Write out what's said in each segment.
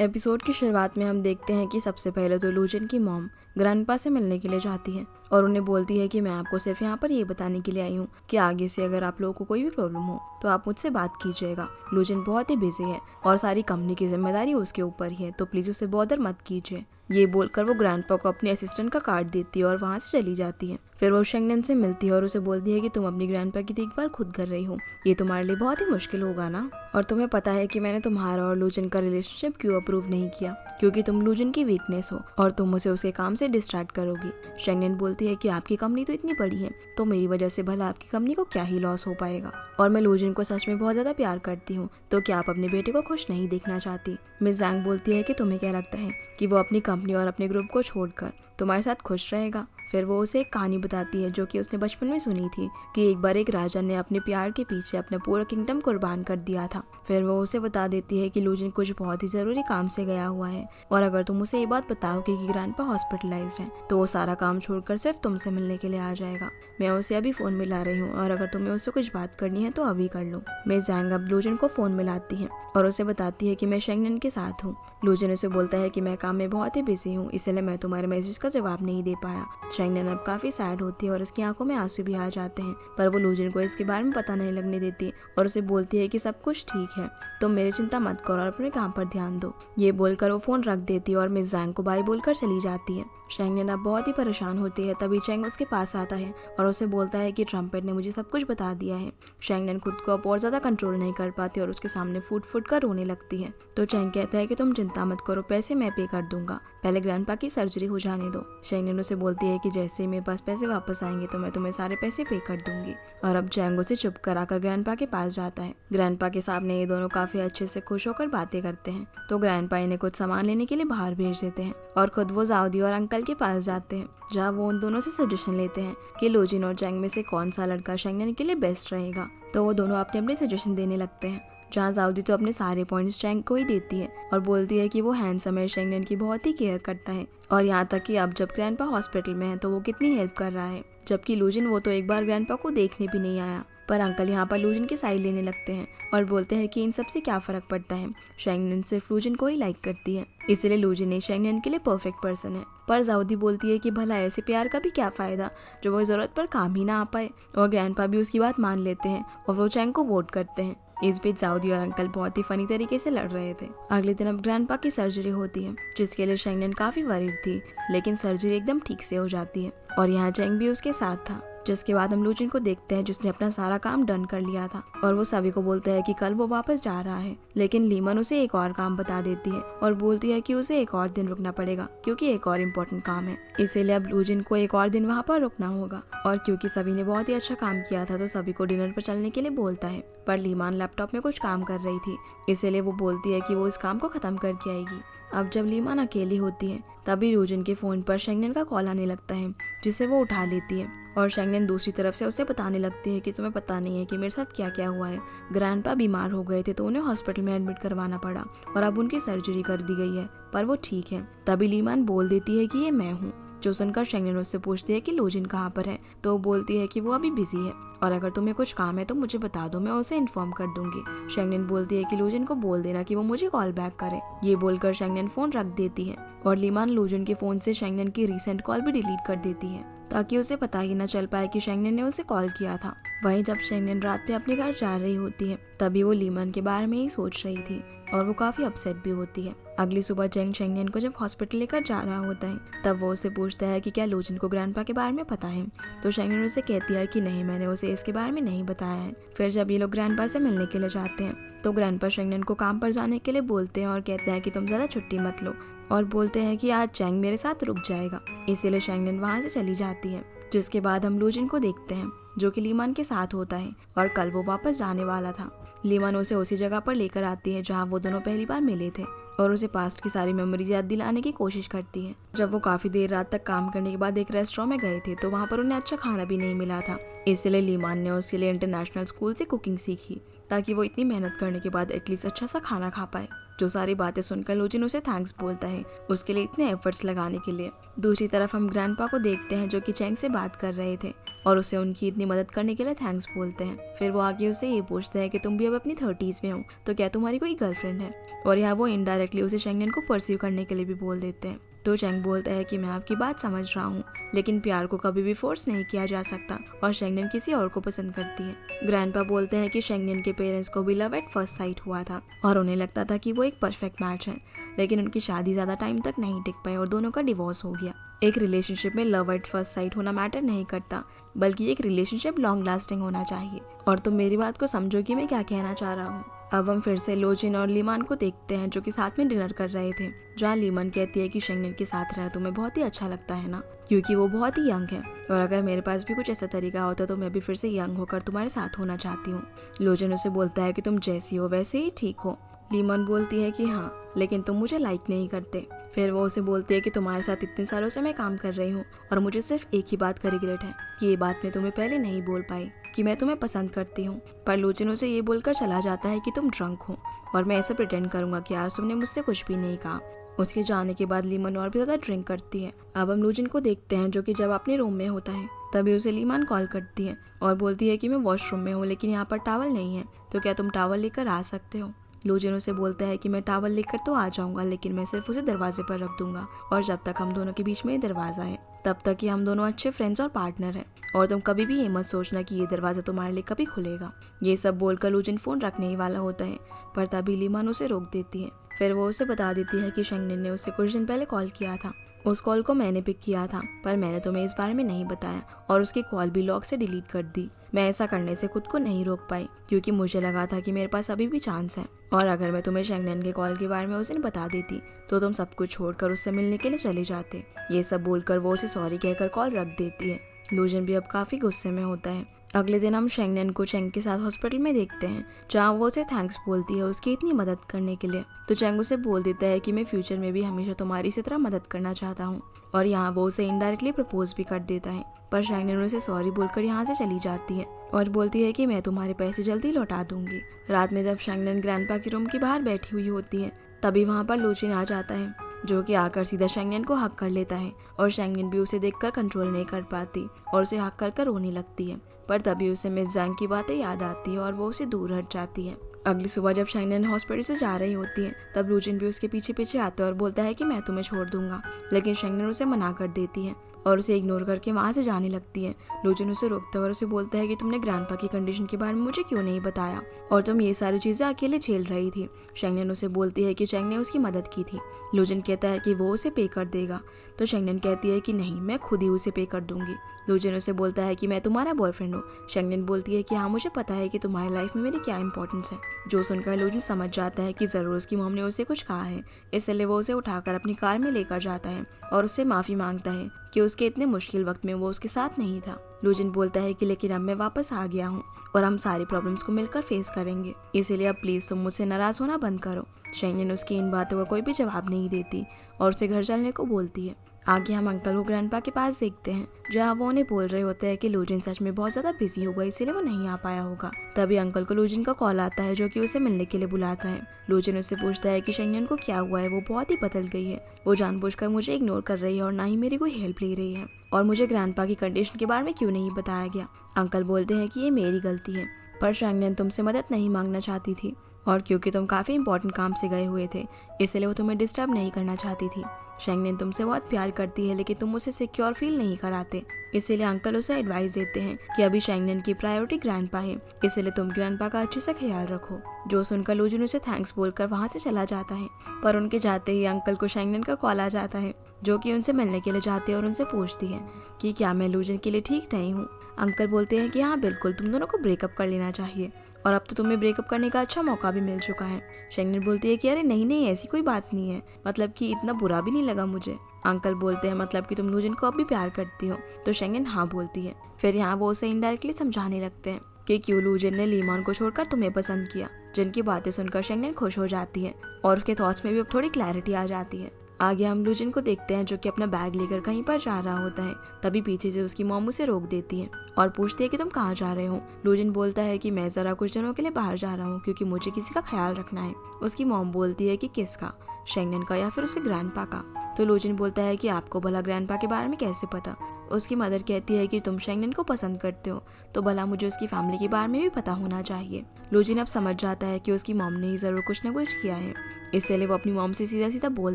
Episode की शुरुआत में हम देखते हैं कि सबसे पहले तो लूजन की मॉम ग्रैंडपा से मिलने के लिए जाती है और उन्हें बोलती है कि मैं आपको सिर्फ यहाँ पर ये बताने के लिए आई हूँ कि आगे से अगर आप लोगों को कोई भी प्रॉब्लम हो तो आप मुझसे बात कीजिएगा। लूजन बहुत ही बिजी है और सारी कंपनी की जिम्मेदारी उसके ऊपर ही है, तो प्लीज उसे बॉदर मत कीजिए। ये बोलकर वो ग्रैंडपा को अपने असिस्टेंट का कार्ड देती है और वहाँ से चली जाती है। फिर वो शेंगनन से मिलती है और उसे बोलती है कि तुम अपनी ग्रैंडपा की देखभाल खुद कर रही हो, ये तुम्हारे लिए बहुत ही मुश्किल होगा ना। और तुम्हें पता है कि मैंने तुम्हारा और लूजन का रिलेशनशिप क्यों अप्रूव नहीं किया, क्योंकि तुम लूजन की वीकनेस हो और तुम उसे उसके काम से डिस्ट्रैक्ट करोगी। शेंगनन बोलती है कि आपकी कंपनी तो इतनी बड़ी है, तो मेरी वजह से भला आपकी कंपनी को क्या ही लॉस हो पाएगा, और मैं लूजन को सच में बहुत ज्यादा प्यार करती हूँ, तो क्या आप अपने बेटे को खुश नहीं देखना चाहती। मिस जैंग बोलती है कि तुम्हें क्या लगता है कि वो अपनी कंपनी और अपने ग्रुप को छोड़कर तुम्हारे साथ खुश रहेगा। फिर वो उसे एक कहानी बताती है जो कि उसने बचपन में सुनी थी कि एक बार एक राजा ने अपने प्यार के पीछे अपना पूरा किंगडम कुर्बान कर दिया था। फिर वो उसे बता देती है कि लूजन कुछ बहुत ही जरूरी काम से गया हुआ है और अगर तुम उसे ये बात बताओगे कि ग्रैंडपा हॉस्पिटलाइज्ड है तो वो सारा काम छोड़कर सिर्फ तुमसे मिलने के लिए आ जाएगा। मैं उसे अभी फोन मिला रही हूँ और अगर तुम्हें उससे कुछ बात करनी है तो अभी कर लो। मिस जैंग अब लूजन को फोन मिलाती है और उसे बताती है कि मैं शेंगनन के साथ हूँ। लूजन उसे बोलता है कि मैं काम में बहुत ही बिजी हूँ, इसलिए मैं तुम्हारे मैसेज का जवाब नहीं दे पाया। शेंगनन अब काफी सैड होती है और उसकी आंखों में आंसू भी आ जाते हैं, पर वो लूजन को इसके बारे में पता नहीं लगने देती और उसे बोलती है कि सब कुछ ठीक है, तुम मेरी चिंता मत करो और अपने काम पर ध्यान दो। ये बोलकर वो फोन रख देती है और मिस जैंग को बाय बोलकर चली जाती है। शेंगनन अब बहुत ही परेशान होती है, तभी चैंग उसके पास आता है और उसे बोलता है कि ट्रम्पेट ने मुझे सब कुछ बता दिया है। शेंगनन खुद को अब और ज्यादा कंट्रोल नहीं कर पाती और उसके सामने फूट फूट कर रोने लगती है। तो चैंग कहता है कि तुम चिंता मत करो, पैसे मैं पे कर दूंगा, पहले ग्रैंडपा की सर्जरी हो जाने दो। शेंगनन उसे बोलती है कि जैसे ही मेरे पास पैसे वापस आएंगे तो मैं तुम्हें सारे पैसे पे कर दूंगी। और अब चैंग उसे चुप कराकर ग्रैंडपा के पास जाता है। ग्रैंडपा के सामने ये दोनों काफी अच्छे से खुश होकर बातें करते हैं, तो ग्रैंडपा इन्हें कुछ सामान लेने के लिए बाहर भेज देते हैं और खुद वो जाउदी और अंकल के पास जाते हैं जहाँ वो उन दोनों से सजेशन लेते हैं कि लूजिन और चैंग में से कौन सा लड़का शेंगनन के लिए बेस्ट रहेगा। तो वो दोनों अपने अपने सजेशन देने लगते हैं, जहाँ जाउदी तो अपने सारे पॉइंट्स चैंग को ही देती है और बोलती है कि वो हैंडसम है, शेंगनन की बहुत ही केयर करता है और यहाँ तक कि अब जब ग्रैंडपा हॉस्पिटल में है तो वो कितनी हेल्प कर रहा है, जबकि लूजिन वो तो एक बार ग्रैंडपा को देखने भी नहीं आया। पर अंकल यहाँ पर लूजिन की साइड लेने लगते हैं और बोलते हैं कि इन सब से क्या फर्क पड़ता है, शेंगनन सिर्फ लूजिन को ही लाइक करती है, इसलिए लूजिन शेंगनन के लिए परफेक्ट पर्सन है। पर जाउदी बोलती है कि भला ऐसे प्यार का भी क्या फायदा जो वो जरूरत पर काम ही ना आ पाए, और ग्रैंडपा भी उसकी बात मान लेते हैं और वो चैंग को वोट करते हैं। इस बीच जाउदी और अंकल बहुत ही फनी तरीके से लड़ रहे थे। अगले दिन अब ग्रैंडपा की सर्जरी होती है जिसके लिए शेंगनन काफी वरीड थी, लेकिन सर्जरी एकदम ठीक से हो जाती है और यहाँ चैंग भी उसके साथ था। जिसके बाद हम लूजिन को देखते हैं जिसने अपना सारा काम डन कर लिया था और वो सभी को बोलता है कि कल वो वापस जा रहा है, लेकिन लीमन उसे एक और काम बता देती है और बोलती है कि उसे एक और दिन रुकना पड़ेगा क्योंकि एक और इम्पोर्टेंट काम है, इसीलिए अब लूजिन को एक और दिन वहाँ पर रुकना होगा। और क्योंकि सभी ने बहुत ही अच्छा काम किया था तो सभी को डिनर पर चलने के लिए बोलता है, पर लीमान लैपटॉप में कुछ काम कर रही थी, इसीलिए वो बोलती है कि वो इस काम को खत्म करके आएगी। अब जब लीमान अकेली होती है तभी लूजिन के फोन पर शेंगनन का कॉल आने लगता है जिसे वो उठा लेती है और शेंगनन दूसरी तरफ से उसे बताने लगती है कि तुम्हें पता नहीं है कि मेरे साथ क्या क्या हुआ है, ग्रैंडपा बीमार हो गए थे तो उन्हें हॉस्पिटल में एडमिट करवाना पड़ा और अब उनकी सर्जरी कर दी गई है, पर वो ठीक है। तभी लीमान बोल देती है कि ये मैं हूँ, जो सुनकर शेंगनन उससे पूछती है कि लूजिन कहाँ पर है, तो वो बोलती है कि वो अभी बिजी है और अगर तुम्हें कुछ काम है तो मुझे बता दो, मैं उसे इन्फॉर्म कर दूंगी। शेंगनन बोलती है कि लूजिन को बोल देना कि वो मुझे कॉल बैक करे। ये बोलकर शेंगनन फोन रख देती है और लीमान लूजिन के फोन से शेंगनन की रीसेंट कॉल भी डिलीट कर देती है ताकि उसे पता ही न चल पाए कि शेंगनन ने उसे कॉल किया था। वहीं जब शेंगनन रात में अपने घर जा रही होती है तभी वो लीमान के बारे में ही सोच रही थी और वो काफी अपसेट भी होती है। अगली सुबह चैंग शेंगनन को जब हॉस्पिटल लेकर जा रहा होता है तब वो उसे पूछता है कि क्या लूजिन को ग्रैंडपा के बारे में पता है, तो शेंगनन उसे कहती है कि नहीं, मैंने उसे इसके बारे में नहीं बताया है। फिर जब ये लोग ग्रैंडपा से मिलने के लिए जाते हैं तो ग्रैंडपा शेंगनन को काम पर जाने के लिए बोलते हैं और कहते हैं कि तुम ज्यादा छुट्टी मत लो और बोलते हैं कि आज चैंग मेरे साथ रुक जाएगा, इसीलिए शेंगनन वहाँ से चली जाती है। जिसके बाद हम लूजिन को देखते हैं जो कि लीमान के साथ होता है और कल वो वापस जाने वाला था। लीमान उसे उसी जगह पर लेकर आती है जहाँ वो दोनों पहली बार मिले थे और उसे पास्ट की सारी मेमोरीज याद दिलाने की कोशिश करती है। जब वो काफी देर रात तक काम करने के बाद एक रेस्टोरेंट में गए थे तो वहाँ पर उन्हें अच्छा खाना भी नहीं मिला था, इसलिए लीमान ने उसके लिए इंटरनेशनल स्कूल से कुकिंग सीखी ताकि वो इतनी मेहनत करने के बाद एटलीस्ट अच्छा सा खाना खा पाए। जो सारी बातें सुनकर लूजिन उसे थैंक्स बोलता है उसके लिए इतने एफर्ट्स लगाने के लिए। दूसरी तरफ हम ग्रैंडपा को देखते हैं जो कि चैंग से बात कर रहे थे और उसे उनकी इतनी मदद करने के लिए थैंक्स बोलते हैं। फिर वो आगे उसे ये पूछते हैं कि तुम भी अब अपनी 30s में हो, तो क्या तुम्हारी कोई गर्लफ्रेंड है। और यहाँ वो इनडायरेक्टली उसे शेंगनेन को परस्यू करने के लिए भी बोल देते हैं। तो चैंग बोलता है कि मैं आपकी बात समझ रहा हूँ, लेकिन प्यार को कभी भी फोर्स नहीं किया जा सकता और शेंगनेन किसी और को पसंद करती है। ग्रैंडपा बोलते हैं कि शेंगनेन के पेरेंट्स को भी लव एट फर्स्ट साइट हुआ था और उन्हें लगता था कि वो एक परफेक्ट मैच है, लेकिन उनकी शादी ज्यादा टाइम तक नहीं टिक पाई और दोनों का डिवोर्स हो गया। एक रिलेशनशिप में लव एट फर्स्ट साइट होना मैटर नहीं करता, बल्कि एक रिलेशनशिप लॉन्ग लास्टिंग होना चाहिए। और तुम मेरी बात को समझो कि मैं क्या कहना चाह रहा हूँ। अब हम फिर से लोजिन और लीमान को देखते हैं, जो कि साथ में डिनर कर रहे थे। जहाँ लीमान कहती है कि शेंगनेन के साथ रहना तुम्हें बहुत ही अच्छा लगता है ना, क्योंकि वो बहुत ही यंग है, और अगर मेरे पास भी कुछ ऐसा तरीका होता तो मैं भी फिर से यंग होकर तुम्हारे साथ होना चाहती हूँ। लोजिन उसे बोलता है कि तुम जैसी हो वैसे ही ठीक हो। लीमान बोलती है कि हाँ, लेकिन तुम मुझे लाइक नहीं करते। फिर वो उसे बोलती है कि तुम्हारे साथ इतने सालों से मैं काम कर रही हूँ और मुझे सिर्फ एक ही बात का रिग्रेट है कि ये बात मैं तुम्हें पहले नहीं बोल पाई कि मैं तुम्हें पसंद करती हूँ। पर लोजिन उसे ये बोलकर चला जाता है कि तुम ड्रंक हो और मैं ऐसे प्रिटेंड करूंगा कि आज तुमने मुझसे कुछ भी नहीं कहा। उसके जाने के बाद लीमान और भी ज्यादा ड्रिंक करती है। अब हम लोजिन को देखते हैं, जो कि जब अपने रूम में होता है तभी उसे लीमान कॉल करती है और बोलती है कि मैं वॉशरूम में हूँ, लेकिन यहाँ पर टॉवल नहीं है, तो क्या तुम टॉवल लेकर आ सकते हो। लोजिन उसे बोलता है कि मैं टॉवल लेकर तो आ जाऊंगा, लेकिन मैं सिर्फ उसे दरवाजे पर रख दूंगा और जब तक हम दोनों के बीच में ये दरवाजा है तब तक कि हम दोनों अच्छे फ्रेंड्स और पार्टनर हैं, और तुम कभी भी ये मत सोचना कि ये दरवाजा तुम्हारे लिए कभी खुलेगा। ये सब बोलकर लोजिन फोन रखने ही वाला होता है, पर तभी लीमान उसे रोक देती है। फिर वो उसे बता देती है कि शेंगनेन ने उसे कुछ दिन पहले कॉल किया था। उस कॉल को मैंने पिक किया था, पर मैंने तुम्हें इस बारे में नहीं बताया और उसकी कॉल भी लॉग से डिलीट कर दी। मैं ऐसा करने से खुद को नहीं रोक पाई, क्योंकि मुझे लगा था कि मेरे पास अभी भी चांस है, और अगर मैं तुम्हें शेंगनेन के कॉल के बारे में उसे बता देती तो तुम सब कुछ छोड़कर उससे मिलने के लिए चले जाते। ये सब बोलकर वो उसे सॉरी कहकर कॉल रख देती है। लोजिन भी अब काफी गुस्से में होता है। अगले दिन हम शेंगनेन को चैंग के साथ हॉस्पिटल में देखते हैं, जहाँ वो उसे थैंक्स बोलती है उसकी इतनी मदद करने के लिए। तो चैंग उसे बोल देता है कि मैं फ्यूचर में भी हमेशा तुम्हारी इसी तरह मदद करना चाहता हूँ, और यहाँ वो उसे इनडायरेक्टली प्रपोज भी कर देता है। पर शेंगनेन उसे सॉरी बोलकर यहाँ से चली जाती है और बोलती है कि मैं तुम्हारे पैसे जल्दी लौटा दूंगी। रात में जब शेंगनेन ग्रैंडपा के रूम के बाहर बैठी हुई होती है, तभी वहाँ पर लोजिन आ जाता है, जो कि आकर सीधा शेंगनेन को हक कर लेता है, और शेंगनेन भी उसे देखकर कंट्रोल नहीं कर पाती और उसे हक कर रोने लगती है। पर तभी उसे मिस जैंग की बातें याद आती है और वो उसे दूर हट जाती है। अगली सुबह जब शेंगनेन हॉस्पिटल से जा रही होती है, तब लोजिन भी उसके पीछे पीछे आता है और बोलता है कि मैं तुम्हें छोड़ दूंगा, लेकिन शेंगनेन उसे मना कर देती है और उसे इग्नोर करके वहाँ से जाने लगती है। लोजिन उसे रोकता है और उसे बोलता है कि तुमने ग्रैंडपा की कंडीशन के बारे में मुझे क्यों नहीं बताया, और तुम ये सारी चीजें अकेले झेल रही थी। शेंगनेन उसे बोलती है कि चैंग ने उसकी मदद की थी। लोजिन कहता है कि वो उसे पे कर देगा, तो शेंगनेन कहती है कि नहीं, मैं खुद ही उसे पे कर दूंगी। लोजिन उसे बोलता है कि मैं तुम्हारा बॉयफ्रेंड हूँ। शेंगनेन बोलती है कि हाँ, मुझे पता है कि तुम्हारी लाइफ में मेरी क्या इंपॉर्टेंस है। जो सुनकर लोजिन समझ जाता है कि जरूर उसकी मॉम ने उसे कुछ कहा है, इसलिए वो उसे उठाकर अपनी कार में लेकर जाता है और उससे माफी मांगता है कि उसके इतने मुश्किल वक्त में वो उसके साथ नहीं था। लोजिन बोलता है कि लेकिन अब मैं वापस आ गया हूँ और हम सारी प्रॉब्लम्स को मिलकर फेस करेंगे, इसीलिए अब प्लीज तुम मुझसे नाराज होना बंद करो। शेंगनेन उसकी इन बातों का कोई भी जवाब नहीं देती और उसे घर चलने को बोलती है। आगे हम अंकल को ग्रैंडपा के पास देखते हैं, जहाँ वो उन्हें बोल रहे होते हैं कि लोजिन सच में बहुत ज्यादा बिजी होगा, इसीलिए वो नहीं आ पाया होगा। तभी अंकल को लोजिन का कॉल आता है, जो कि उसे मिलने के लिए बुलाता है। लोजिन उससे पूछता है कि शेंगनेन को क्या हुआ है, वो बहुत ही बदल गई है, वो जानबूझकर मुझे इग्नोर कर रही है और ना ही मेरी कोई हेल्प ले रही है, और मुझे ग्रैंडपा की कंडीशन के बारे में क्यों नहीं बताया गया। अंकल बोलते हैं कि ये मेरी गलती है, पर शेंगनेन तुमसे मदद नहीं मांगना चाहती थी, और क्योंकि तुम काफी इंपॉर्टेंट काम से गए हुए थे, इसलिए वो तुम्हें डिस्टर्ब नहीं करना चाहती थी। शेंगनेन तुमसे बहुत प्यार करती है, लेकिन तुम उसे सिक्योर फील नहीं कराते, इसीलिए अंकल उसे एडवाइस देते हैं कि अभी शेंगनेन की प्रायोरिटी ग्रैंडपा है, इसलिए तुम ग्रैंडपा का अच्छे से ख्याल रखो। जो सुनकर लोजिन उसे थैंक्स बोलकर वहाँ से चला जाता है, पर उनके जाते ही अंकल को शेंगनेन का कॉल आ जाता है, जो कि उनसे मिलने के लिए जाती है और उनसे पूछती है कि क्या मैं लोजिन के लिए ठीक नहीं हूँ। अंकल बोलते हैं कि हाँ बिल्कुल, तुम दोनों को ब्रेकअप कर लेना चाहिए, और अब तो तुम्हें ब्रेकअप करने का अच्छा मौका भी मिल चुका है। शेंगनेन बोलती है कि अरे नहीं नहीं, ऐसी कोई बात नहीं है, मतलब कि इतना बुरा भी नहीं लगा मुझे। अंकल बोलते हैं मतलब कि तुम लोजिन को अब भी प्यार करती हो, तो शेंगनेन हाँ बोलती है। फिर यहाँ वो उसे इनडायरेक्टली समझाने लगते हैं कि क्यों लोजिन ने लीमान को छोड़कर तुम्हें पसंद किया, जिनकी बातें सुनकर शेंगनेन खुश हो जाती है और उसके थॉट्स में भी अब थोड़ी क्लैरिटी आ जाती है। आगे हम लोजिन को देखते हैं, जो कि अपना बैग लेकर कहीं पर जा रहा होता है। तभी पीछे से उसकी मॉम उसे रोक देती है और पूछती है कि तुम कहाँ जा रहे हो। लोजिन बोलता है कि मैं जरा कुछ दिनों के लिए बाहर जा रहा हूँ, क्योंकि मुझे किसी का ख्याल रखना है। उसकी मॉम बोलती है कि किसका, शेंगनेन का या फिर उसके ग्रैंडपा का। तो लूजिन बोलता है कि आपको भला ग्रैंडपा के बारे में कैसे पता। उसकी मदर कहती है कि तुम शेंगनेन को पसंद करते हो तो भला मुझे उसकी फैमिली के बारे में भी पता होना चाहिए। लूजिन अब समझ जाता है कि उसकी मॉम ने ही जरूर कुछ न कुछ किया है, इसलिए वो अपनी मॉम से सीधा सीधा बोल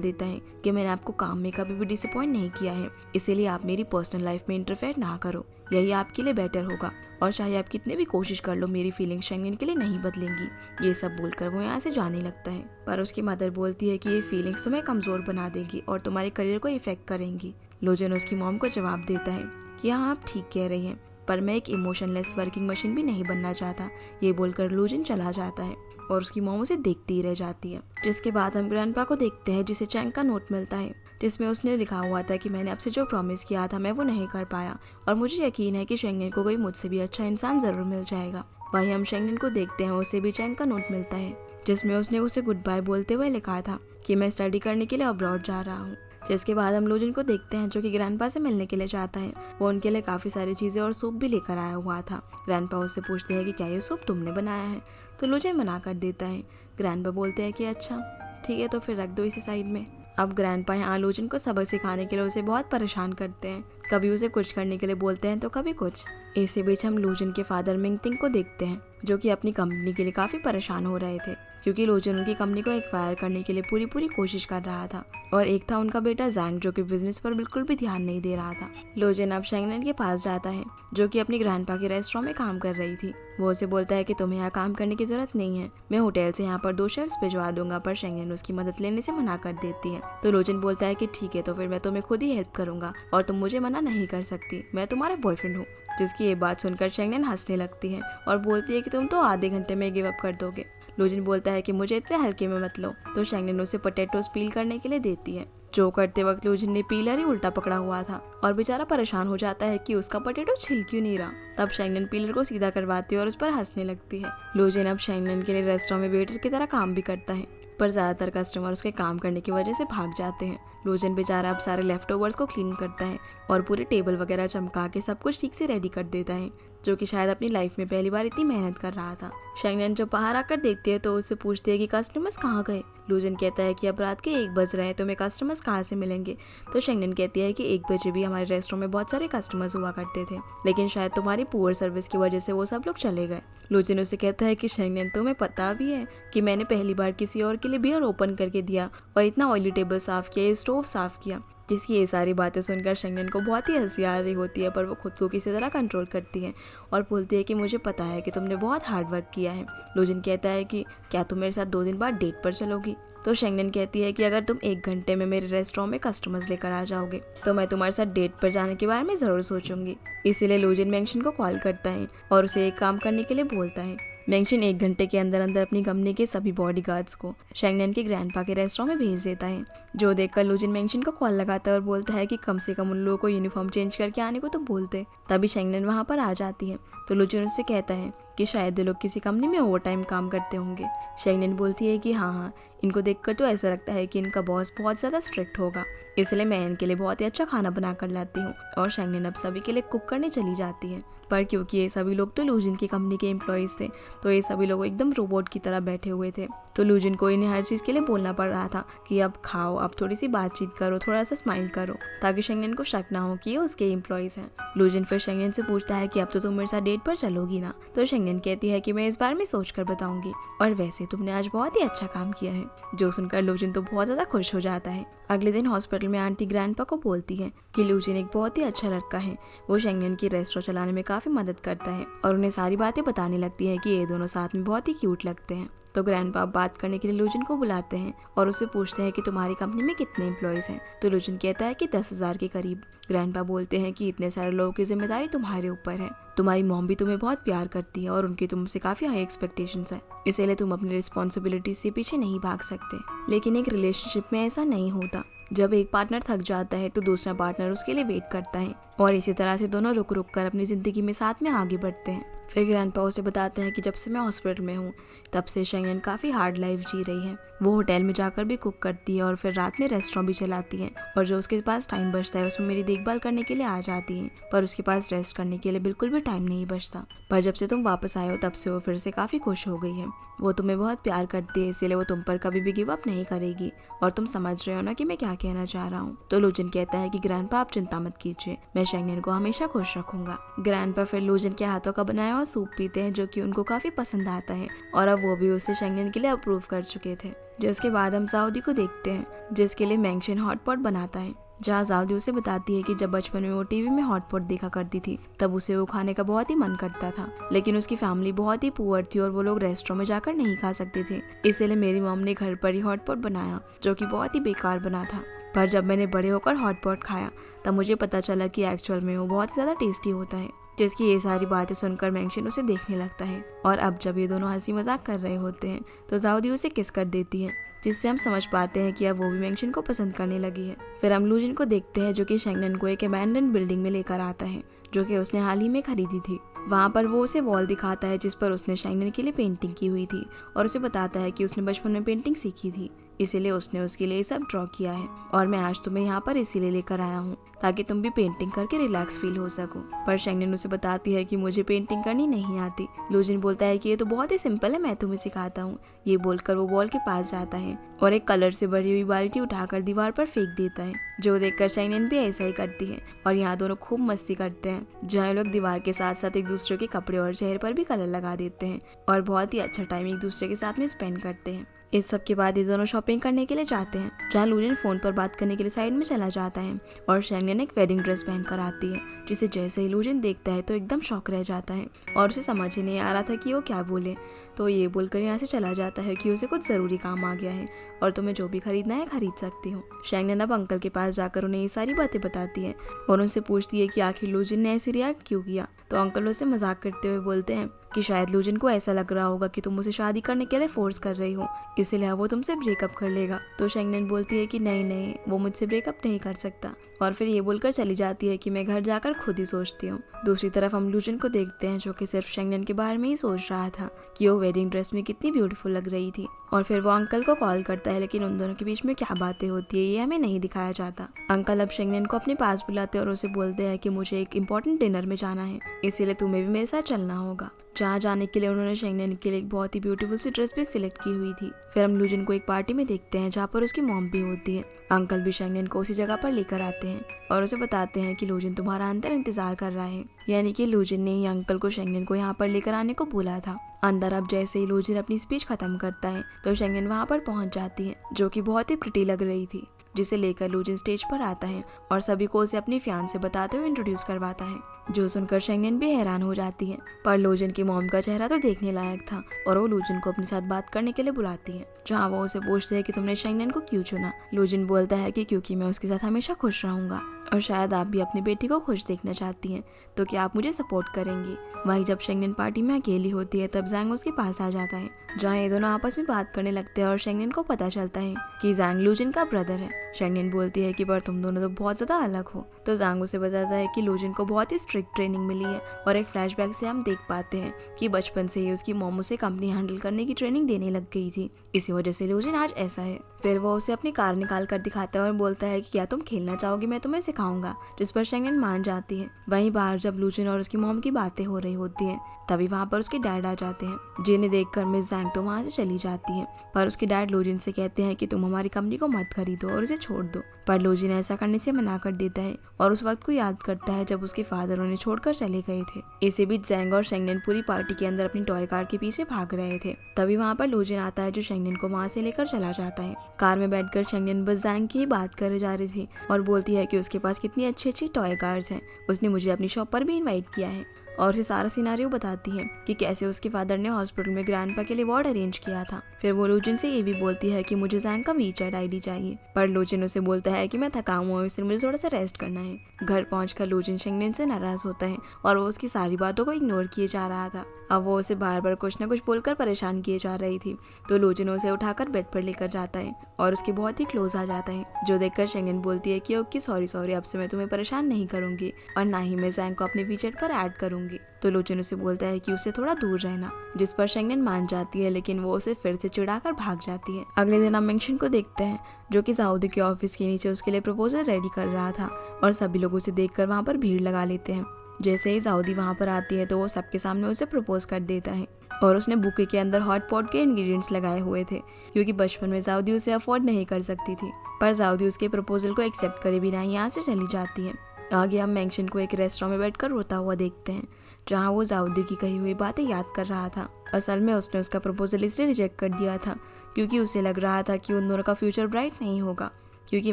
देता है कि मैंने आपको काम में कभी भी डिसअपॉइंट नहीं किया है, इसीलिए आप मेरी पर्सनल लाइफ में इंटरफेयर ना करो, यही आपके लिए बेटर होगा। और चाहे आप कितने भी कोशिश कर लो मेरी फीलिंग्स शेंगनेन के लिए नहीं बदलेंगी। ये सब बोलकर वो यहाँ से जाने लगता है, पर उसकी मदर बोलती है कि ये फीलिंग्स तुम्हें कमजोर बना देगी और तुम्हारे करियर को इफेक्ट करेंगी। लूजिन उसकी मॉम को जवाब देता है कि हाँ आप ठीक कह रही हैं, पर मैं एक इमोशनलेस वर्किंग मशीन भी नहीं बनना चाहता। ये बोलकर लूजिन चला जाता है और उसकी मॉम उसे देखती ही रह जाती है। जिसके बाद हम ग्रैंडपा को देखते हैं जिसे चैंग का नोट मिलता है, जिसमें उसने लिखा हुआ था कि मैंने आपसे जो प्रॉमिस किया था मैं वो नहीं कर पाया और मुझे यकीन है कि शेंगनेन को कोई मुझसे भी अच्छा इंसान जरूर मिल जाएगा। वहीं हम शेंगनेन को देखते हैं, उसे भी चैंग का नोट मिलता है जिसमें उसने उसे गुड बाय बोलते हुए लिखा था कि मैं स्टडी करने के लिए अब्रॉड जा रहा हूँ। जिसके बाद हम लूजिन को देखते हैं जो कि ग्रैंडपा से मिलने के लिए जाता है। वो उनके लिए काफी सारी चीजें और सूप भी लेकर आया हुआ था। ग्रैंडपा उससे पूछते हैं कि क्या ये सूप तुमने बनाया है, तो लूजिन मना कर देता है। ग्रैंडपा बोलते हैं कि अच्छा ठीक है तो फिर रख दो इसे साइड में। अब ग्रैंडपा यहाँ लूजिन को सबक सिखाने के लिए उसे बहुत परेशान करते हैं, कभी उसे कुछ करने के लिए बोलते हैं तो कभी कुछ। इसी बीच हम लूजिन के फादर मिंगटिंग को देखते हैं जो कि अपनी कंपनी के लिए काफी परेशान हो रहे थे क्योंकि लूजिन उनकी कंपनी को एक्वायर करने के लिए पूरी कोशिश कर रहा था। और एक था उनका बेटा जैंग जो कि बिजनेस पर बिल्कुल भी ध्यान नहीं दे रहा था। लूजिन अब शेंगनेन के पास जाता है जो कि अपनी ग्रैंडपा के रेस्टोरेंट में काम कर रही थी। वो उसे बोलता है कि तुम्हें यहाँ काम करने की जरूरत नहीं है, मैं होटल से यहाँ पर 2 शेफ्स भिजवा दूंगा, पर शेंगनेन उसकी मदद लेने से मना कर देती है। तो लूजिन बोलता है कि ठीक है तो फिर मैं तुम्हें खुद ही हेल्प करूंगा और तुम मुझे मना नहीं कर सकती, मैं तुम्हारा बॉयफ्रेंड हूँ। जिसकी ये बात सुनकर शेंगनेन हंसने लगती है और बोलती है कि तुम तो आधे घंटे में गिव अप कर दोगे। लूजिन बोलता है कि मुझे इतने हल्के में मत लो, तो शेंगनेन उसे पोटैटोस पील करने के लिए देती है, जो करते वक्त लूजिन ने पीलर ही उल्टा पकड़ा हुआ था और बेचारा परेशान हो जाता है कि उसका पोटैटो छिल क्यों नहीं रहा। तब शेंगनेन पीलर को सीधा करवाती है और उस पर हंसने लगती है। लूजिन अब शेंगनेन के लिए रेस्टोरेंट में वेटर की तरह काम भी करता है, पर ज्यादातर कस्टमर उसके काम करने की वजह से भाग जाते हैं। लूजिन बेचारा अब सारे लेफ्ट ओवर्स को क्लीन करता है और पूरे टेबल वगैरह चमका के सब कुछ ठीक से रेडी कर देता है, जो कि शायद अपनी लाइफ में पहली बार इतनी मेहनत कर रहा था। शेंगनेन जब बाहर आकर देखती है तो उससे पूछती है कि कस्टमर्स कहाँ गए। लूजिन कहता है कि अब रात के 1 बज रहे हैं, तुम्हें कस्टमर्स कहाँ से मिलेंगे। तो शेंगनेन कहती है कि 1 बजे भी हमारे रेस्टोरेंट में बहुत सारे कस्टमर्स हुआ करते थे, लेकिन शायद तुम्हारी पुअर सर्विस की वजह से वो सब लोग चले गए। लूजिन उसे कहता है कि शेंगनेन तुम्हें पता भी है कि मैंने पहली बार किसी और के लिए बियर ओपन करके दिया और इतना ऑयली टेबल साफ किया, स्टोव साफ किया। जिसकी ये सारी बातें सुनकर शेंगनेन को बहुत ही हंसी आ रही होती है, पर वो खुद को किसी तरह कंट्रोल करती है और बोलती है कि मुझे पता है कि तुमने बहुत हार्ड वर्क किया है। लूजिन कहता है कि क्या तुम मेरे साथ 2 दिन बाद डेट पर चलोगी। तो शेंगनेन कहती है कि अगर तुम 1 घंटे में मेरे रेस्टोरेंट में कस्टमर्स लेकर आ जाओगे तो मैं तुम्हारे साथ डेट पर जाने के बारे में जरूर सोचूंगी। इसीलिए लूजिन मेंगशिन को कॉल करता है और उसे एक काम करने के लिए बोलता है। मेंगशिन 1 घंटे के अंदर अंदर अपनी कंपनी के सभी बॉडीगार्ड्स को शेंगनेन के ग्रैंडपा के रेस्टोरेंट में भेज देता है, जो देखकर लूजिन मेंगशिन को कॉल लगाता है और बोलता है कि कम से कम उन लोगों को यूनिफॉर्म चेंज करके आने को तो बोलते। तभी शेंगनेन वहाँ पर आ जाती है तो लूजिन उससे कहता है कि शायद ये लोग किसी कंपनी में ओवर टाइम काम करते होंगे। शेंगनेन बोलती है कि हाँ, इनको देखकर तो ऐसा लगता है कि इनका बॉस बहुत ज़्यादा स्ट्रिक्ट होगा, इसलिए मैं इनके लिए बहुत ही अच्छा खाना बना कर लाती हूँ। और शेंगनेन अब सभी के लिए कुक करने चली जाती है, पर क्योंकि ये सभी लोग तो लूजिन की कंपनी के एम्प्लॉयज़ थे तो ये सभी लोग एकदम रोबोट की तरह बैठे हुए थे। तो लूजिन को इन्हें हर चीज़ के लिए बोलना पड़ रहा था कि अब खाओ, अब थोड़ी सी बातचीत करो, थोड़ा सा स्माइल करो, ताकि शेंगनेन को शक ना हो कि ये उसके एम्प्लॉयज़ हैं। लूजिन फिर शेंगनेन से पूछता है कि अब तो तुम मेरे साथ डेट पर चलोगी ना। तो शेंगनेन कहती है कि मैं इस बारे में सोच कर बताऊंगी, और वैसे तुमने आज बहुत ही अच्छा काम किया है। जो सुनकर लूजिन तो बहुत ज़्यादा खुश हो जाता है। अगले दिन हॉस्पिटल में आंटी ग्रैंडपा को बोलती है कि लूजिन एक बहुत ही अच्छा लड़का है, वो शेंगनेन की रेस्टोरेंट चलाने में काफ़ी मदद करता है और उन्हें सारी बातें बताने लगती है कि ये दोनों साथ में बहुत ही क्यूट लगते हैं। तो ग्रैंडपा बात करने के लिए लूजिन को बुलाते हैं और उससे पूछते हैं कि तुम्हारी कंपनी में कितने एम्प्लॉयज़ हैं। तो लूजिन कहता है कि 10,000 के करीब। ग्रैंडपा बोलते हैं कि इतने सारे लोगों की जिम्मेदारी तुम्हारे ऊपर है, तुम्हारी मॉम भी तुम्हें बहुत प्यार करती है और उनकी तुमसे काफ़ी हाई एक्सपेक्टेशंस है, इसीलिए तुम अपनी रिस्पॉन्सिबिलिटी से पीछे नहीं भाग सकते। लेकिन एक रिलेशनशिप में ऐसा नहीं होता। जब एक पार्टनर थक जाता है तो दूसरा पार्टनर उसके लिए वेट करता है, और इसी तरह से दोनों रुक रुक कर अपनी ज़िंदगी में साथ में आगे बढ़ते हैं। फिर ग्रैंडपा उसे बताते हैं कि जब से मैं हॉस्पिटल में हूँ तब से शेंगन काफ़ी हार्ड लाइफ जी रही है। वो होटल में जाकर भी कुक करती है और फिर रात में रेस्टोरेंट भी चलाती है, और जो उसके पास टाइम बचता है उसमें मेरी देखभाल करने के लिए आ जाती है, पर उसके पास रेस्ट करने के लिए बिल्कुल भी टाइम नहीं बचता। पर जब से तुम वापस आए हो तब से वो फिर से काफ़ी खुश हो गई है। वो तुम्हें बहुत प्यार करती है, इसीलिए वो तुम पर कभी भी गिव अप नहीं करेगी। और तुम समझ रहे हो ना कि मैं क्या कहना चाह रहा हूँ। तो लूजन कहता है कि ग्रैंडपा आप चिंता मत कीजिए, मैं शेंगन को हमेशा खुश रखूंगा। ग्रैंडपा फिर लूजन के हाथों का बनाया हुआ सूप पीते हैं, जो कि उनको काफी पसंद आता है, और अब वो भी उसे शेंगन के लिए अप्रूव कर चुके थे। जिसके बाद हम साउदी को देखते हैं, जिसके लिए मैंगशन हॉटपॉट बनाता है, जहाँ साउदी उसे बताती है कि जब बचपन में वो टीवी में हॉटपॉट देखा करती थी तब उसे वो खाने का बहुत ही मन करता था, लेकिन उसकी फैमिली बहुत ही पुअर थी और वो लोग रेस्टोरेंट में जाकर नहीं खा सकते थे। इसलिए मेरी मॉम ने घर पर ही हॉटपॉट बनाया, जो कि बहुत ही बेकार बना था। पर जब मैंने बड़े होकर हॉटपॉट खाया तब मुझे पता चला कि एक्चुअल में वो बहुत ज़्यादा टेस्टी होता है। जिसकी ये सारी बातें सुनकर मैंगशन उसे देखने लगता है, और अब जब ये दोनों हंसी मजाक कर रहे होते हैं तो साउदी उसे किस कर देती है, जिससे हम समझ पाते हैं कि अब वो भी मैंगशन को पसंद करने लगी है। फिर हम लूजन को देखते हैं, जो कि शेंगन को एक अबैंडन बिल्डिंग में लेकर आता है, जो कि उसने हाल ही में खरीदी थी। वहाँ पर वो उसे वॉल दिखाता है जिस पर उसने शेंगन के लिए पेंटिंग की हुई थी, और उसे बताता है कि उसने बचपन में पेंटिंग सीखी थी, इसीलिए उसने उसके लिए सब ड्रॉ किया है, और मैं आज तुम्हें यहाँ पर इसीलिए लेकर आया हूँ ताकि तुम भी पेंटिंग करके रिलैक्स फील हो सको। पर शेंगन उसे बताती है कि मुझे पेंटिंग करनी नहीं आती। लूजन बोलता है कि ये तो बहुत ही सिंपल है, मैं तुम्हें सिखाता हूँ। ये बोलकर वो वॉल के पास जाता है और एक कलर से भरी हुई बाल्टी उठाकर दीवार पर फेंक देता है, जो देखकर शेंगन भी ऐसा ही करती है, और यहाँ दोनों खूब मस्ती करते हैं, जहाँ लोग दीवार के साथ साथ एक दूसरे के कपड़े और चेहरे पर भी कलर लगा देते हैं और बहुत ही अच्छा टाइम एक दूसरे के साथ में स्पेंड करते हैं। इस सब के बाद ये दोनों शॉपिंग करने के लिए जाते हैं, जहाँ लूजन फोन पर बात करने के लिए साइड में चला जाता है, और शेंगन एक वेडिंग ड्रेस पहन कर आती है, जिसे जैसे ही लूजन देखता है तो एकदम शॉक रह जाता है और उसे समझ ही नहीं आ रहा था कि वो क्या बोले। तो ये बोलकर यहाँ से चला जाता है कि उसे कुछ ज़रूरी काम आ गया है और तुम्हें जो भी खरीदना है खरीद सकती हो। शेंगन अब अंकल के पास जाकर उन्हें ये सारी बातें बताती है और उनसे पूछती है कि आखिर लूजन ने ऐसे रिएक्ट क्यों किया। तो अंकल उसे मजाक करते हुए बोलते हैं कि शायद लूजन को ऐसा लग रहा होगा कि तुम उसे शादी करने के लिए फोर्स कर रही हो, इसलिए वो तुमसे ब्रेकअप कर लेगा। तो शेंगन बोलती है कि नहीं नहीं, वो मुझसे ब्रेकअप नहीं कर सकता, और फिर ये बोलकर चली जाती है कि मैं घर जाकर खुद ही सोचती हूँ। दूसरी तरफ हम लूजन को देखते हैं, जो कि सिर्फ शेंगन के बारे में ही सोच रहा था कि वो वेडिंग ड्रेस में कितनी ब्यूटीफुल लग रही थी, और फिर वो अंकल को कॉल करता है, लेकिन उन दोनों के बीच में क्या बातें होती है ये हमें नहीं दिखाया जाता। अंकल अब शेंगन को अपने पास बुलाते हैं और उसे बोलते हैं कि मुझे एक इम्पोर्टेंट डिनर में जाना है, इसीलिए तुम्हें भी मेरे साथ चलना होगा। जहाँ जाने के लिए उन्होंने शेंगन के लिए एक बहुत ही ब्यूटीफुल सी ड्रेस भी सिलेक्ट की हुई थी। फिर हम लूजन को एक पार्टी में देखते हैं, जहाँ पर उसकी मॉम भी होती है। अंकल भी शेंगन को उसी जगह पर लेकर आते हैं और उसे बताते हैं कि लूजन तुम्हारा अंदर इंतजार कर रहा है, यानी कि लूजन ने ही अंकल को शेंगन को यहाँ पर लेकर आने को बोला था। अंदर अब जैसे ही लूजन अपनी स्पीच खत्म करता है तो शेंगन वहाँ पर पहुँच जाती है, जो कि बहुत ही प्रिटी लग रही थी, जिसे लेकर लूजन स्टेज पर आता है और सभी को उसे अपनी फियांसे बताते हुए इंट्रोड्यूस करवाता है, जो सुनकर शेंगन भी हैरान हो जाती है। पर लूजन की मॉम का चेहरा तो देखने लायक था और वो लूजन को अपने साथ बात करने के लिए बुलाती है, जहाँ वो उसे पूछते हैं कि तुमने शेंगन को क्यों चुना। लूजन बोलता है कि क्योंकि मैं उसके साथ हमेशा खुश रहूंगा और शायद आप भी अपनी बेटी को खुश देखना चाहती हैं, तो क्या आप मुझे सपोर्ट करेंगी। वहीं जब शेंगन पार्टी में अकेली होती है तब जैंग उसके पास आ जाता है, जहाँ ये दोनों आपस में बात करने लगते हैं और शेंगन को पता चलता है कि जैंग लूजन का ब्रदर है। शेंगन बोलती है कि पर तुम दोनों तो बहुत ज्यादा अलग हो। तो जैंग उसे बताता है कि लूजन को बहुत ही स्ट्रिक्ट ट्रेनिंग मिली है और एक फ्लैशबैक से हम देख पाते हैं कि बचपन से ही उसकी मॉम उसे कंपनी हैंडल करने की ट्रेनिंग देने लग गई थी, इसी वजह से लूजन आज ऐसा है। फिर वो उसे अपनी कार निकाल कर दिखाता है और बोलता है कि क्या तुम खेलना चाहोगी, मैं तुम्हें सिखाऊंगा, जिस पर शेंगन मान जाती है। वहीं बाहर जब लूजन और उसकी मॉम की बातें हो रही होती हैं तभी वहाँ पर उसके डैड आ जाते हैं, जिन्हें देखकर मिस जैंग तो वहाँ से चली जाती है। पर उसके डैड लूजन से कहते हैं कि तुम हमारी कंपनी को मत खरीदो और उसे छोड़ दो, पर लूजन ऐसा करने से मना कर देता है और उस वक्त को याद करता है जब उसके फादर उन्हें छोड़कर चले गए थे। इसी बीच जैंग और शेंगन पूरी पार्टी के अंदर अपनी टॉय कार के पीछे भाग रहे थे। तभी वहाँ पर लूजन आता है, जो शेंगन को वहाँ से लेकर चला जाता है। कार में बैठकर शेंगन बस जैंग की ही बात करे जा रही थी और बोलती है कि उसके पास कितनी अच्छी अच्छी टॉय कार्स हैं, उसने मुझे अपनी शॉप पर भी इन्वाइट किया है और उसे सारा सिनारियो बताती है कि कैसे उसके फादर ने हॉस्पिटल में ग्रैंडपा के लिए वार्ड अरेंज किया था। फिर वो लूजिन से ये भी बोलती है कि मुझे जैंग का वीचैट आईडी चाहिए, पर लूजिन उसे बोलता है कि मैं थका हुआ हूँ, इसलिए मुझे थोड़ा सा रेस्ट करना है। घर पहुंचकर लूजिन शेंगनिन से नाराज होता है और वो उसकी सारी बातों को इग्नोर किए जा रहा था। अब वो उसे बार बार कुछ न कुछ बोलकर परेशान किए जा रही थी, तो लूजिन उसे उठाकर बेड पर लेकर जाता है और उसके बहुत ही क्लोज आ जाता है, जो देखकर शेंगनिन बोलती है कि ओके सॉरी, अब से मैं तुम्हें परेशान नहीं करूंगी और ना ही मैं जैंग को अपने वीचैट पर ऐड करूंगी। तो लूजिन उसे बोलता है कि उसे थोड़ा दूर रहना, जिस पर शेंगनिन मान जाती है, लेकिन वो उसे फिर से चिढ़ाकर भाग जाती है। अगले दिन हम मेंशन को देखते हैं, जो कि जाओदी के ऑफिस के नीचे उसके लिए प्रपोजल रेडी कर रहा था और सभी लोग उसे देखकर वहाँ पर भीड़ लगा लेते हैं। जैसे ही जाओदी वहाँ पर आती है तो वो सबके सामने उसे प्रपोज कर देता है और उसने बुके के अंदर हॉट पॉट के इंग्रेडिएंट्स लगाए हुए थे, क्योंकि बचपन में जाओदी उसे अफोर्ड नहीं कर सकती थी। पर जाओदी उसके प्रपोजल को एक्सेप्ट करे बिना यहाँ से चली जाती है। आगे हम मेंशन को एक रेस्टोरेंट में बैठकर रोता हुआ देखते हैं, जहाँ वो जाओदी की कही हुई बातें याद कर रहा था। असल में उसने उसका प्रपोजल इसलिए रिजेक्ट कर दिया था क्योंकि उसे लग रहा था कि उन दोनों का फ्यूचर ब्राइट नहीं होगा, क्योंकि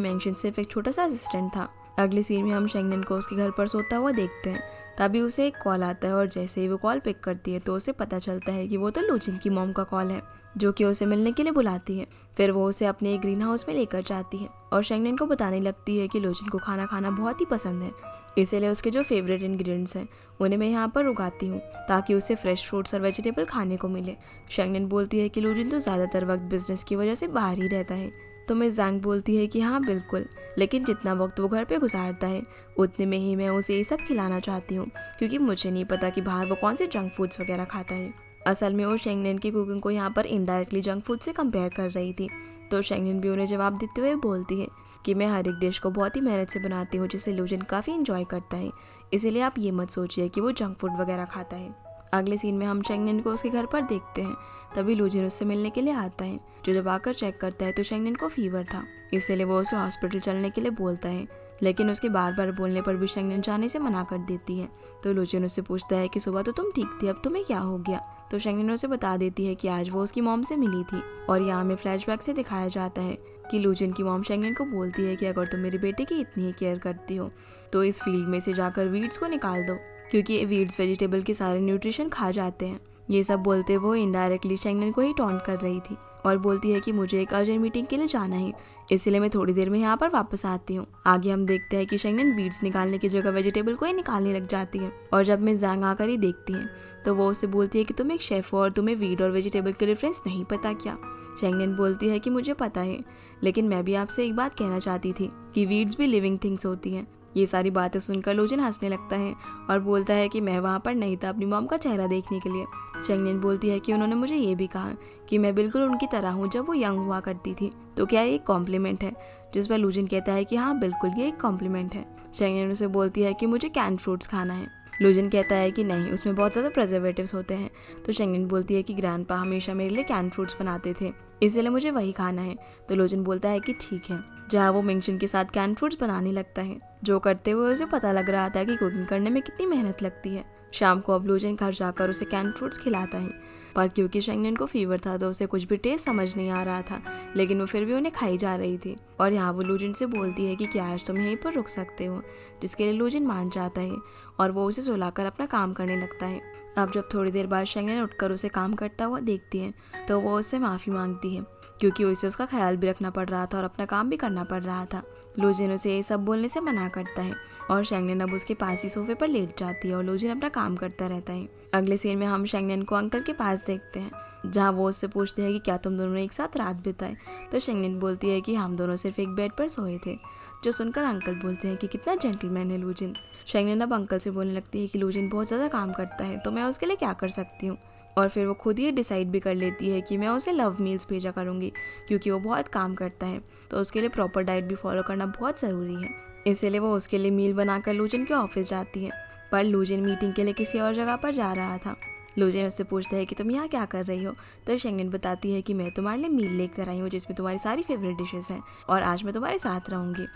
मेंशन सिर्फ एक छोटा सा असिस्टेंट था। अगली सीन में हम शेंगनिन को उसके घर पर सोता हुआ देखते हैं। तभी उसे एक कॉल आता है और जैसे ही वो कॉल पिक करती है तो उसे पता चलता है कि वो तो लूजिन की मॉम का कॉल है, जो कि उसे मिलने के लिए बुलाती है। फिर वो उसे अपने ग्रीन हाउस में लेकर जाती है और शेंगनिन को बताने लगती है कि लूजिन को खाना खाना बहुत ही पसंद है, इसीलिए उसके जो फेवरेट इंग्रेडिएंट्स हैं उन्हें मैं यहाँ पर उगाती हूँ ताकि उसे फ्रेश फ्रूट्स और वेजिटेबल खाने को मिले। शेंगनिन बोलती है कि लूजिन तो ज़्यादातर वक्त बिजनेस की वजह से बाहर ही रहता है। तो मिस जैंग बोलती है कि हाँ बिल्कुल, लेकिन जितना वक्त वो घर पे गुजारता है उतने में ही मैं उसे ये सब खिलाना चाहती हूँ, क्योंकि मुझे नहीं पता कि बाहर वो कौन से जंक फूड्स वगैरह खाता है। असल में वो शेंगनिन की कुकिंग को यहाँ पर इनडायरेक्टली जंक फूड से कंपेयर कर रही थी। तो शेंगनिन भी उन्हें जवाब देते हुए बोलती है कि मैं हर एक डिश को बहुत ही मेहनत से बनाती हूँ, जिसे लूजिन काफ़ी इंजॉय करता है, इसीलिए आप ये मत सोचिए कि वो जंक फूड वगैरह खाता है। अगले सीन में हम शेंगनिन को उसके घर पर देखते हैं। तभी लूजिन उससे मिलने के लिए आता है, जो जब आकर चेक करता है तो शेंगनिन को फीवर था, इसीलिए वो उसे हॉस्पिटल चलने के लिए बोलता है, लेकिन उसके बार बार बोलने पर भी शेंगनिन जाने से मना कर देती है। तो लूजिन उससे पूछता है कि सुबह तो तुम ठीक थी, अब तुम्हें क्या हो गया। तो शेंगनिन उसे बता देती है कि आज वो उसकी मॉम से मिली थी और यहाँ में फ्लैशबैक से दिखाया जाता है कि लूजिन की मॉम शेंगनिन को बोलती है कि अगर तुम मेरे बेटे की इतनी ही केयर करती हो तो इस फील्ड में से जाकर वीड्स को निकाल दो, क्योंकि वीड्स वेजिटेबल के सारे न्यूट्रिशन खा जाते हैं। ये सब बोलते वो इनडायरेक्टली शेंगनिन को ही टॉन्ट कर रही थी और बोलती है कि मुझे एक अर्जेंट मीटिंग के लिए जाना है, इसलिए मैं थोड़ी देर में यहाँ पर वापस आती हूँ। आगे हम देखते हैं कि शेंगनिन वीड्स निकालने की जगह वेजिटेबल को ही निकालने लग जाती है और जब मैं जैंग आकर ही देखती है तो वो उससे बोलती है कि तुम एक शेफ हो और तुम्हें वीड और वेजिटेबल के डिफरेंस नहीं पता क्या। शेंगनिन बोलती है कि मुझे पता है, लेकिन मैं भी आपसे एक बात कहना चाहती थी कि वीड्स भी लिविंग थिंग्स होती हैं। ये सारी बातें सुनकर लूजिन हंसने लगता है और बोलता है कि मैं वहाँ पर नहीं था अपनी मॉम का चेहरा देखने के लिए। शेंगनिन बोलती है कि उन्होंने मुझे ये भी कहा कि मैं बिल्कुल उनकी तरह हूँ जब वो यंग हुआ करती थी, तो क्या ये एक कॉम्प्लीमेंट है। जिस पर लूजिन कहता है कि हाँ बिल्कुल ये एक कॉम्प्लीमेंट है। शेंगनिन उसे बोलती है कि मुझे कैन फ्रूट्स खाना है। लूजिन कहता है कि नहीं, उसमें बहुत ज़्यादा प्रिजर्वेटिव्स होते हैं। तो शेंगनिन बोलती है कि ग्रैंडपा हमेशा मेरे लिए कैन फ्रूट्स बनाते थे, इसलिए मुझे वही खाना है। तो लूजिन बोलता है कि ठीक है। जहाँ वो मेंशन के साथ कैन फ्रूट्स बनाने लगता है, जो करते हुए उसे पता लग रहा था कि कुकिंग करने में कितनी मेहनत लगती है। शाम को अब लूजिन घर जाकर उसे कैन फ्रूट्स खिलाता है, पर क्योंकि शेंगनिन को फीवर था तो उसे कुछ भी टेस्ट समझ नहीं आ रहा था, लेकिन वो फिर भी उन्हें खाई जा रही थी। और यहाँ वो लूजिन से बोलती है कि क्या आज तुम यहीं पर रुक सकते हो, जिसके लिए लूजिन मान जाता है और वो उसे सुलाकर अपना काम करने लगता है। अब जब थोड़ी देर बाद शेंगनिन उठकर उसे काम करता हुआ देखती है तो वो उससे माफ़ी मांगती है, क्योंकि उसे उसका ख्याल भी रखना पड़ रहा था और अपना काम भी करना पड़ रहा था। लूजिन उसे ये सब बोलने से मना करता है और शेंगनिन अब उसके पास ही सोफे पर लेट जाती है और लूजिन अपना काम करता रहता है। अगले सीन में हम शेंगनिन को अंकल के पास देखते हैं, जहाँ वो उससे पूछते हैं कि क्या तुम दोनों ने एक साथ रात बिताई। तो शेंगनिन बोलती है कि हम दोनों सिर्फ एक बेड पर सोए थे, जो सुनकर अंकल बोलते हैं कि कितना जेंटलमैन है लूजिन। शेंगनिन अब अंकल से बोलने लगती है कि लूजिन बहुत ज़्यादा काम करता है तो मैं उसके लिए क्या कर सकती हूँ, और फिर वो खुद ही डिसाइड भी कर लेती है कि मैं उसे लव मील्स भेजा करूँगी, क्योंकि वो बहुत काम करता है तो उसके लिए प्रॉपर डाइट भी फॉलो करना बहुत ज़रूरी है। इसीलिए वो उसके लिए मील बनाकर लूजिन के ऑफिस जाती है, पर लूजिन मीटिंग के लिए किसी और जगह पर जा रहा था। लूजिन उससे पूछता है कि तुम यहाँ क्या कर रही हो। तो शेंगनिन बताती है कि मैं तुम्हारे लिए मील लेकर आई हूँ जिसमें तुम्हारी सारी फेवरेट डिशेस हैं और आज मैं तुम्हारे साथ रहूँगी।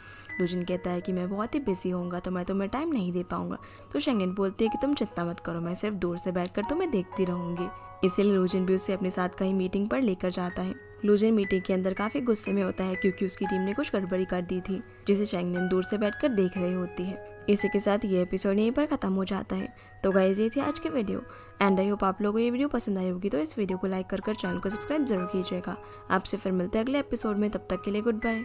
लूजिन कहता है कि मैं बहुत ही बिजी होऊंगा तो मैं तुम्हें टाइम नहीं दे पाऊंगा। तो शेंगनिन बोलती है कि तुम चिंता मत करो, मैं सिर्फ दूर से बैठकर तुम्हें देखती रहूँगी। इसीलिए लूजिन भी उसे अपने साथ कहीं मीटिंग पर लेकर जाता है। लूजन मीटिंग के अंदर काफी गुस्से में होता है क्योंकि उसकी टीम ने कुछ गड़बड़ी कर दी थी, जिसे चैंगनिन दूर से बैठकर देख रही होती है। इसी के साथ ये एपिसोड यहीं पर खत्म हो जाता है। तो गाइस, ये थी आज की वीडियो एंड आई होप आप लोगों को ये वीडियो पसंद आई होगी। तो इस वीडियो को लाइक कर चैनल को सब्सक्राइब जरूर कीजिएगा। आपसे फिर मिलते हैं अगले एपिसोड में, तब तक के लिए गुड बाय।